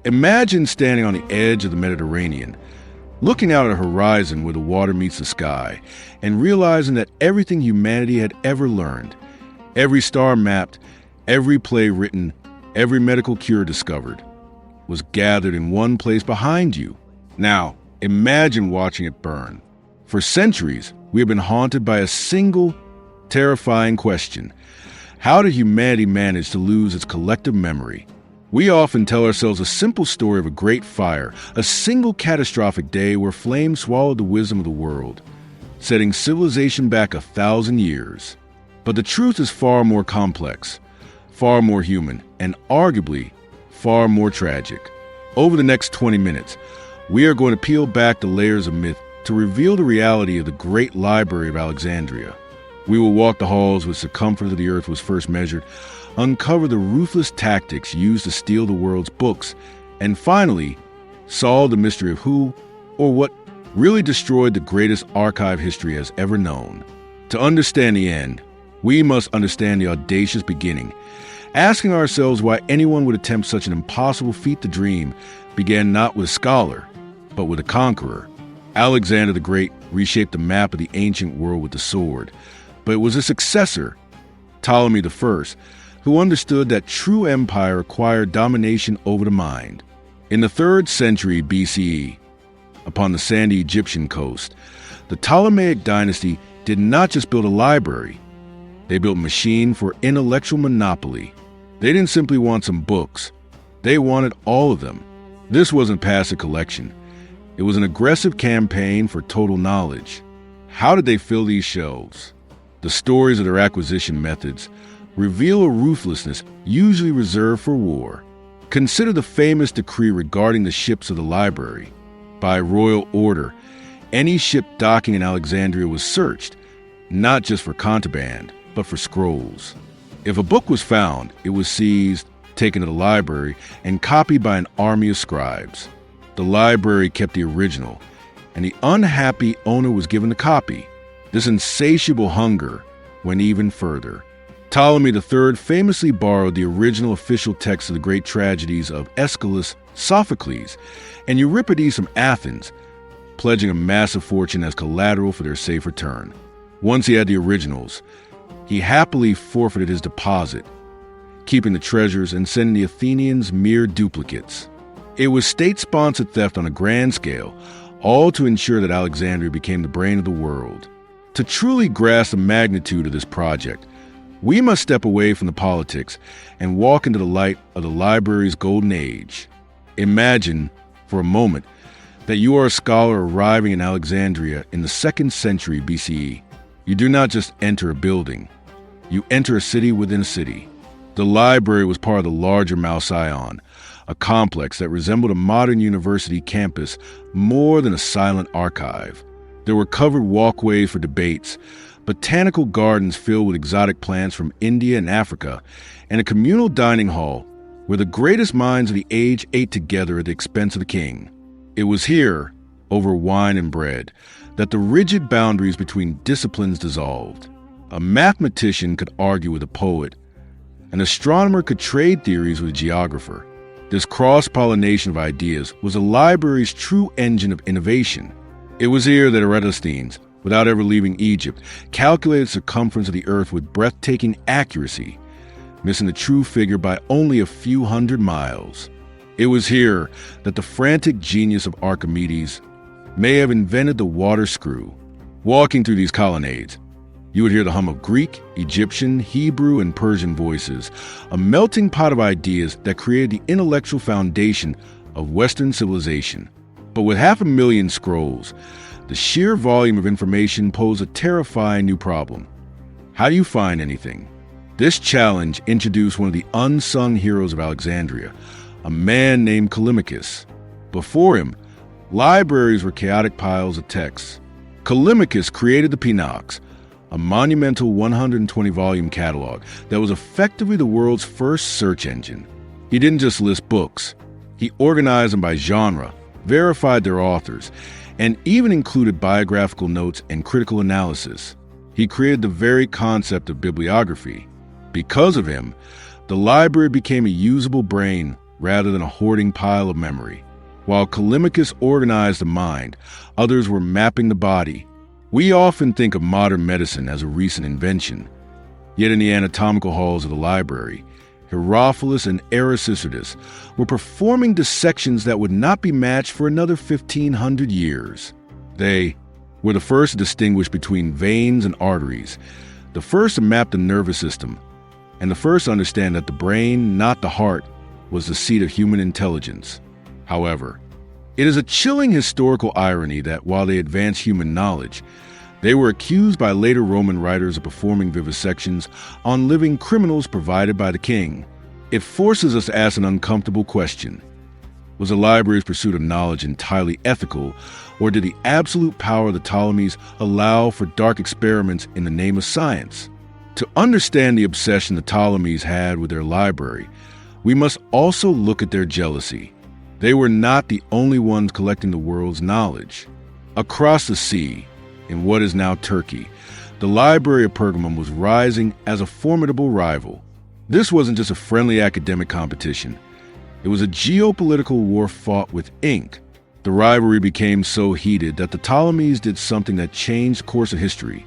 Imagine standing on the edge of the Mediterranean, looking out at a horizon where the water meets the sky, and realizing that everything humanity had ever learned, every star mapped, every play written, every medical cure discovered, was gathered in one place behind you. Now, imagine watching it burn. For centuries, we have been haunted by a single, terrifying question. How did humanity manage to lose its collective memory? We often tell ourselves a simple story of a great fire, a single catastrophic day where flames swallowed the wisdom of the world, setting civilization back 1,000 years. But the truth is far more complex, far more human, and arguably far more tragic. Over the next 20 minutes, we are going to peel back the layers of myth to reveal the reality of the great Library of Alexandria. We will walk the halls where the circumference of the earth was first measured, uncover the ruthless tactics used to steal the world's books, and finally, solve the mystery of who or what really destroyed the greatest archive history has ever known. To understand the end, we must understand the audacious beginning. Asking ourselves why anyone would attempt such an impossible feat to dream began not with a scholar, but with a conqueror. Alexander the Great reshaped the map of the ancient world with the sword, but it was a successor, Ptolemy I, who understood that true empire required domination over the mind. In the 3rd century BCE, upon the sandy Egyptian coast, the Ptolemaic dynasty did not just build a library. They built a machine for intellectual monopoly. They didn't simply want some books. They wanted all of them. This wasn't a passive collection. It was an aggressive campaign for total knowledge. How did they fill these shelves? The stories of their acquisition methods reveal a ruthlessness usually reserved for war. Consider the famous decree regarding the ships of the library. By royal order, any ship docking in Alexandria was searched, not just for contraband, but for scrolls. If a book was found, it was seized, taken to the library, and copied by an army of scribes. The library kept the original, and the unhappy owner was given the copy. This insatiable hunger went even further. Ptolemy III famously borrowed the original official text of the great tragedies of Aeschylus, Sophocles, and Euripides from Athens, pledging a massive fortune as collateral for their safe return. Once he had the originals, he happily forfeited his deposit, keeping the treasures and sending the Athenians mere duplicates. It was state-sponsored theft on a grand scale, all to ensure that Alexandria became the brain of the world. To truly grasp the magnitude of this project, we must step away from the politics and walk into the light of the library's golden age. Imagine, for a moment, that you are a scholar arriving in Alexandria in the 2nd century BCE. You do not just enter a building. You enter a city within a city. The library was part of the larger Malsion, a complex that resembled a modern university campus more than a silent archive. There were covered walkways for debates, botanical gardens filled with exotic plants from India and Africa, and a communal dining hall where the greatest minds of the age ate together at the expense of the king. It was here, over wine and bread, that the rigid boundaries between disciplines dissolved. A mathematician could argue with a poet. An astronomer could trade theories with a geographer. This cross-pollination of ideas was the library's true engine of innovation. It was here that Eratosthenes, without ever leaving Egypt, calculated the circumference of the earth with breathtaking accuracy, missing the true figure by only a few hundred miles. It was here that the frantic genius of Archimedes may have invented the water screw. Walking through these colonnades, you would hear the hum of Greek, Egyptian, Hebrew, and Persian voices, a melting pot of ideas that created the intellectual foundation of Western civilization. But with 500,000 scrolls, the sheer volume of information posed a terrifying new problem. How do you find anything? This challenge introduced one of the unsung heroes of Alexandria, a man named Callimachus. Before him, libraries were chaotic piles of texts. Callimachus created the Pinox, a monumental 120-volume catalog that was effectively the world's first search engine. He didn't just list books. He organized them by genre, verified their authors, and even included biographical notes and critical analysis. He created the very concept of bibliography. Because of him, the library became a usable brain rather than a hoarding pile of memory. While Callimachus organized the mind, others were mapping the body. We often think of modern medicine as a recent invention. Yet in the anatomical halls of the library, Herophilus and Erasicidus were performing dissections that would not be matched for another 1,500 years. They were the first to distinguish between veins and arteries, the first to map the nervous system, and the first to understand that the brain, not the heart, was the seat of human intelligence. However, it is a chilling historical irony that while they advanced human knowledge, they were accused by later Roman writers of performing vivisections on living criminals provided by the king. It forces us to ask an uncomfortable question. Was the library's pursuit of knowledge entirely ethical, or did the absolute power of the Ptolemies allow for dark experiments in the name of science? To understand the obsession the Ptolemies had with their library, we must also look at their jealousy. They were not the only ones collecting the world's knowledge. Across the sea, in what is now Turkey, the Library of Pergamum was rising as a formidable rival. This wasn't just a friendly academic competition. It was a geopolitical war fought with ink. The rivalry became so heated that the Ptolemies did something that changed the course of history.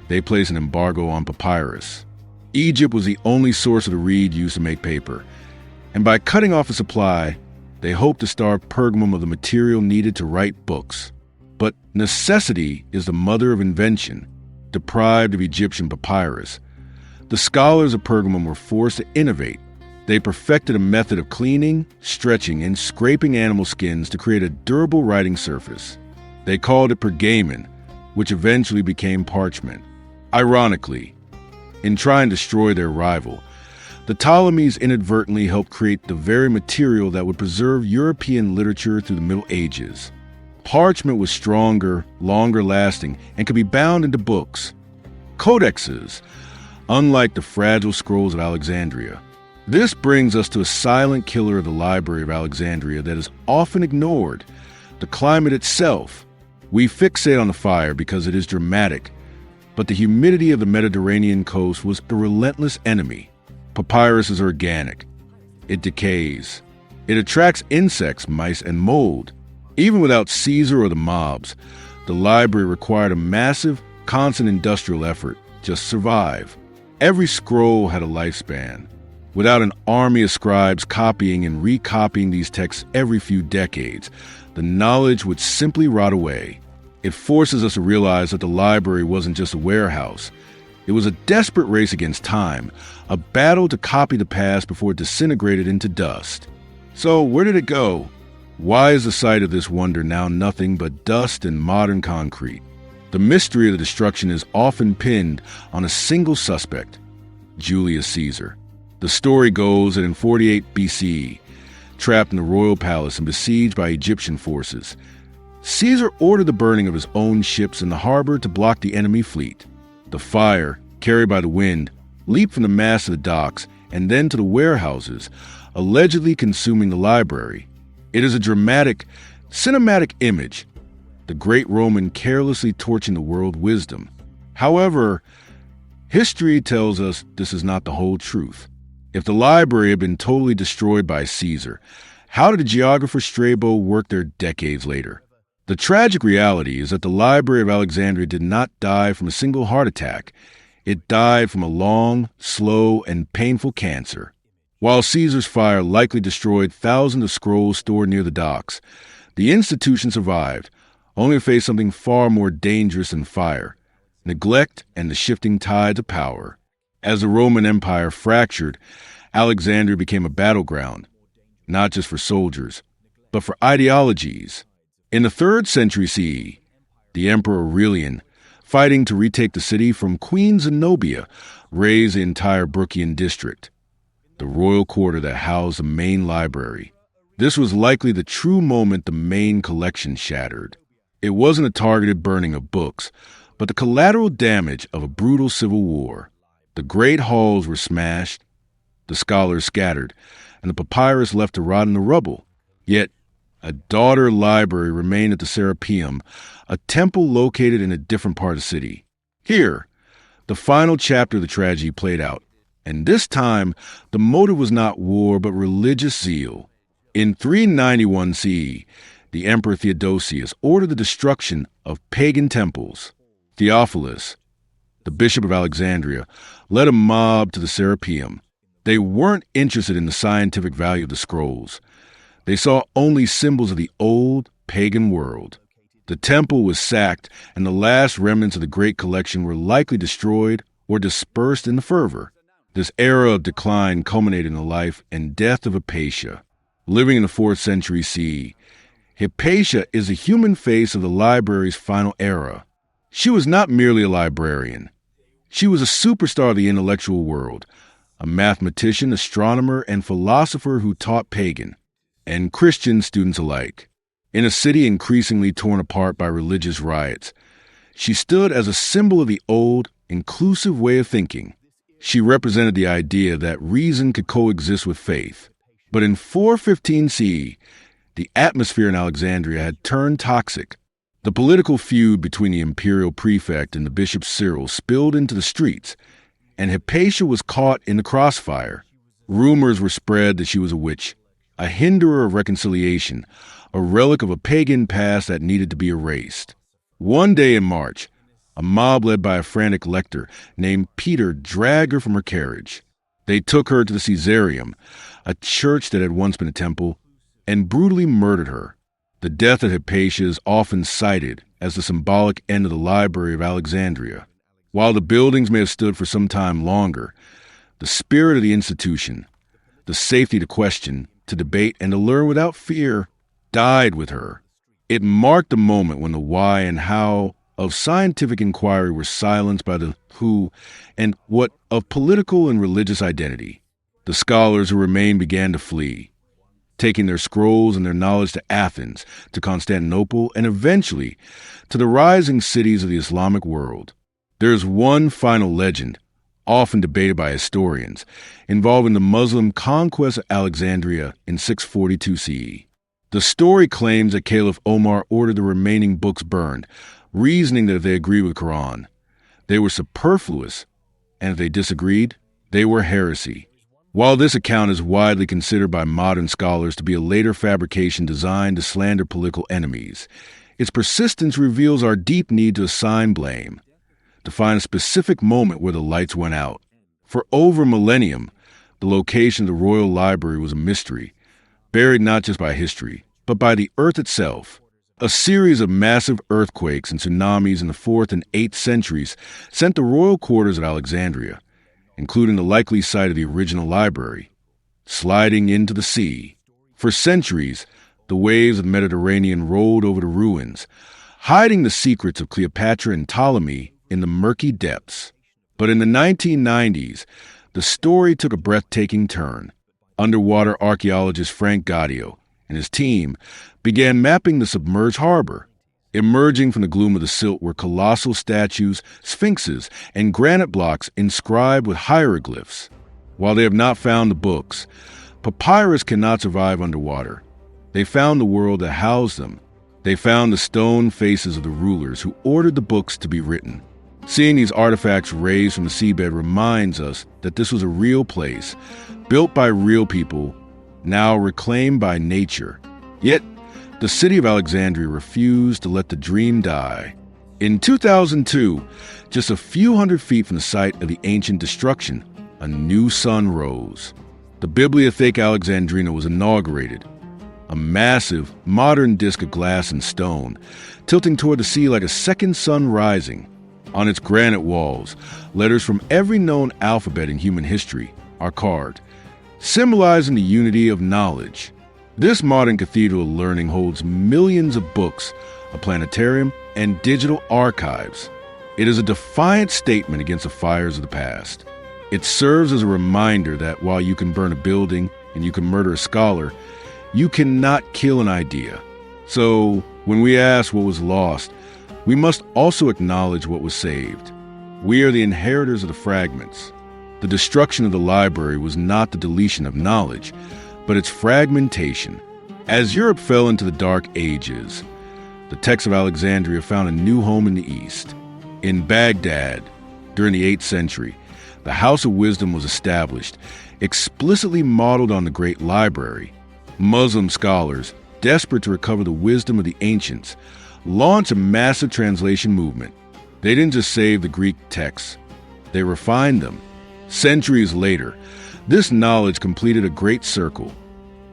They placed an embargo on papyrus. Egypt was the only source of the reed used to make paper, and by cutting off the supply, they hoped to starve Pergamum of the material needed to write books. But necessity is the mother of invention. Deprived of Egyptian papyrus, the scholars of Pergamum were forced to innovate. They perfected a method of cleaning, stretching, and scraping animal skins to create a durable writing surface. They called it pergamon, which eventually became parchment. Ironically, in trying to destroy their rival, the Ptolemies inadvertently helped create the very material that would preserve European literature through the Middle Ages. Parchment was stronger, longer lasting, and could be bound into books. Codexes, unlike the fragile scrolls of Alexandria. This brings us to a silent killer of the Library of Alexandria that is often ignored, the climate itself. We fixate on the fire because it is dramatic, but the humidity of the Mediterranean coast was the relentless enemy. Papyrus is organic. It decays. It attracts insects, mice, and mold. Even without Caesar or the mobs, the library required a massive, constant industrial effort just to survive. Every scroll had a lifespan. Without an army of scribes copying and recopying these texts every few decades, the knowledge would simply rot away. It forces us to realize that the library wasn't just a warehouse. It was a desperate race against time, a battle to copy the past before it disintegrated into dust. So, where did it go? Why is the site of this wonder now nothing but dust and modern concrete? The mystery of the destruction is often pinned on a single suspect, Julius Caesar. The story goes that in 48 BCE, trapped in the royal palace and besieged by Egyptian forces, Caesar ordered the burning of his own ships in the harbor to block the enemy fleet. The fire, carried by the wind, leaped from the mast to the docks and then to the warehouses, allegedly consuming the library. It is a dramatic, cinematic image, the great Roman carelessly torching the world wisdom. However, history tells us this is not the whole truth. If the library had been totally destroyed by Caesar, how did the geographer Strabo work there decades later? The tragic reality is that the Library of Alexandria did not die from a single heart attack. It died from a long, slow, and painful cancer. While Caesar's fire likely destroyed thousands of scrolls stored near the docks, the institution survived, only to face something far more dangerous than fire: neglect and the shifting tides of power. As the Roman Empire fractured, Alexandria became a battleground, not just for soldiers, but for ideologies. In the 3rd century CE, the Emperor Aurelian, fighting to retake the city from Queen Zenobia, razed the entire Bruchian district, the royal quarter that housed the main library. This was likely the true moment the main collection shattered. It wasn't a targeted burning of books, but the collateral damage of a brutal civil war. The great halls were smashed, the scholars scattered, and the papyrus left to rot in the rubble. Yet, a daughter library remained at the Serapeum, a temple located in a different part of the city. Here, the final chapter of the tragedy played out. And this time, the motive was not war but religious zeal. In 391 CE, the Emperor Theodosius ordered the destruction of pagan temples. Theophilus, the Bishop of Alexandria, led a mob to the Serapeum. They weren't interested in the scientific value of the scrolls. They saw only symbols of the old, pagan world. The temple was sacked, and the last remnants of the great collection were likely destroyed or dispersed in the fervor. This era of decline culminated in the life and death of Hypatia. Living in the 4th century CE, Hypatia is the human face of the library's final era. She was not merely a librarian. She was a superstar of the intellectual world, a mathematician, astronomer, and philosopher who taught pagan and Christian students alike. In a city increasingly torn apart by religious riots, she stood as a symbol of the old, inclusive way of thinking. She represented the idea that reason could coexist with faith. But in 415 CE, the atmosphere in Alexandria had turned toxic. The political feud between the imperial prefect and the Bishop Cyril spilled into the streets, and Hypatia was caught in the crossfire. Rumors were spread that she was a witch, a hinderer of reconciliation, a relic of a pagan past that needed to be erased. One day in March, a mob led by a frantic lector named Peter dragged her from her carriage. They took her to the Caesareum, a church that had once been a temple, and brutally murdered her. The death of Hypatia is often cited as the symbolic end of the Library of Alexandria. While the buildings may have stood for some time longer, the spirit of the institution, the safety to question, to debate, and to learn without fear, died with her. It marked a moment when the why and how of scientific inquiry were silenced by the who and what of political and religious identity. The scholars who remained began to flee, taking their scrolls and their knowledge to Athens, to Constantinople, and eventually to the rising cities of the Islamic world. There is one final legend, often debated by historians, involving the Muslim conquest of Alexandria in 642 CE. The story claims that Caliph Omar ordered the remaining books burned, reasoning that if they agreed with the Quran, they were superfluous, and if they disagreed, they were heresy. While this account is widely considered by modern scholars to be a later fabrication designed to slander political enemies, its persistence reveals our deep need to assign blame, to find a specific moment where the lights went out. For over a millennium, the location of the Royal Library was a mystery, buried not just by history, but by the earth itself. A series of massive earthquakes and tsunamis in the 4th and 8th centuries sent the royal quarters of Alexandria, including the likely site of the original library, sliding into the sea. For centuries, the waves of the Mediterranean rolled over the ruins, hiding the secrets of Cleopatra and Ptolemy in the murky depths. But in the 1990s, the story took a breathtaking turn. Underwater archaeologist Frank Gaudio and his team began mapping the submerged harbor. Emerging from the gloom of the silt were colossal statues, sphinxes, and granite blocks inscribed with hieroglyphs. While they have not found the books, papyrus cannot survive underwater. They found the world that housed them. They found the stone faces of the rulers who ordered the books to be written. Seeing these artifacts raised from the seabed reminds us that this was a real place, built by real people, now reclaimed by nature. Yet, the city of Alexandria refused to let the dream die. In 2002, just a few hundred feet from the site of the ancient destruction, a new sun rose. The Bibliotheca Alexandrina was inaugurated, a massive, modern disk of glass and stone, tilting toward the sea like a second sun rising. On its granite walls, letters from every known alphabet in human history are carved, symbolizing the unity of knowledge. This modern cathedral of learning holds millions of books, a planetarium, and digital archives. It is a defiant statement against the fires of the past. It serves as a reminder that while you can burn a building and you can murder a scholar, you cannot kill an idea. So, when we ask what was lost, we must also acknowledge what was saved. We are the inheritors of the fragments. The destruction of the library was not the deletion of knowledge, but its fragmentation. As Europe fell into the Dark Ages, the texts of Alexandria found a new home in the East. In Baghdad, During the 8th century, the House of Wisdom was established, explicitly modeled on the Great Library. Muslim scholars, desperate to recover the wisdom of the ancients, launched a massive translation movement. They didn't just save the Greek texts, they refined them. Centuries later, this knowledge completed a great circle,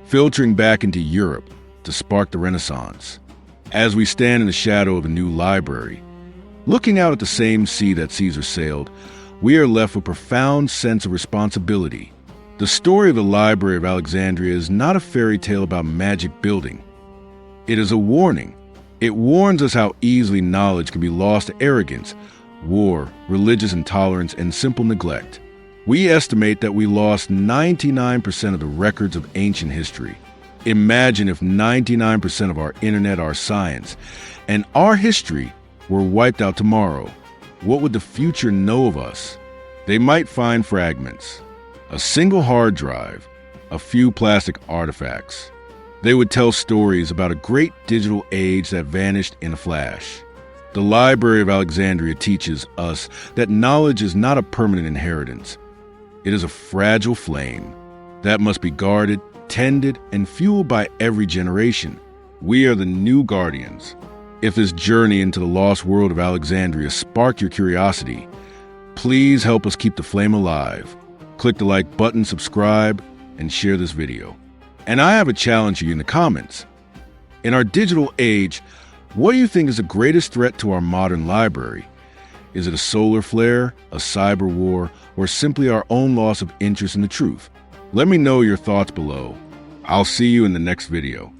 filtering back into Europe to spark the Renaissance. As we stand in the shadow of a new library, looking out at the same sea that Caesar sailed, we are left with a profound sense of responsibility. The story of the Library of Alexandria is not a fairy tale about magic building. It is a warning. It warns us how easily knowledge can be lost to arrogance, war, religious intolerance, and simple neglect. We estimate that we lost 99% of the records of ancient history. Imagine if 99% of our internet, our science, and our history were wiped out tomorrow. What would the future know of us? They might find fragments, a single hard drive, a few plastic artifacts. They would tell stories about a great digital age that vanished in a flash. The Library of Alexandria teaches us that knowledge is not a permanent inheritance. It is a fragile flame that must be guarded, tended, and fueled by every generation. We are the new guardians. If this journey into the lost world of Alexandria sparked your curiosity, please help us keep the flame alive. Click the like button, subscribe, and share this video. And I have a challenge for you in the comments. In our digital age, what do you think is the greatest threat to our modern library? Is it a solar flare, a cyber war, or simply our own loss of interest in the truth? Let me know your thoughts below. I'll see you in the next video.